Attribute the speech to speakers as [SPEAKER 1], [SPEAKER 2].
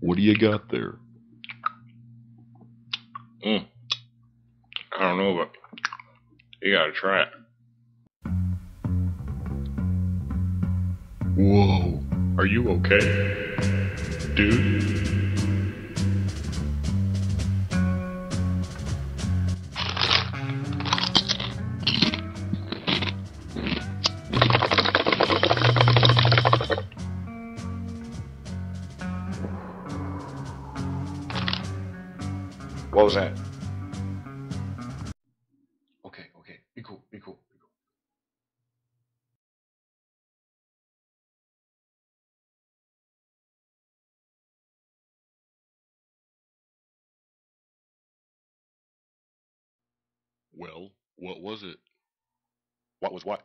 [SPEAKER 1] What do you got there?
[SPEAKER 2] I don't know, but you gotta try it.
[SPEAKER 1] Whoa, are you okay, dude?
[SPEAKER 2] What was that?
[SPEAKER 1] Okay, be cool, be cool. Well, what was it?
[SPEAKER 2] What was what?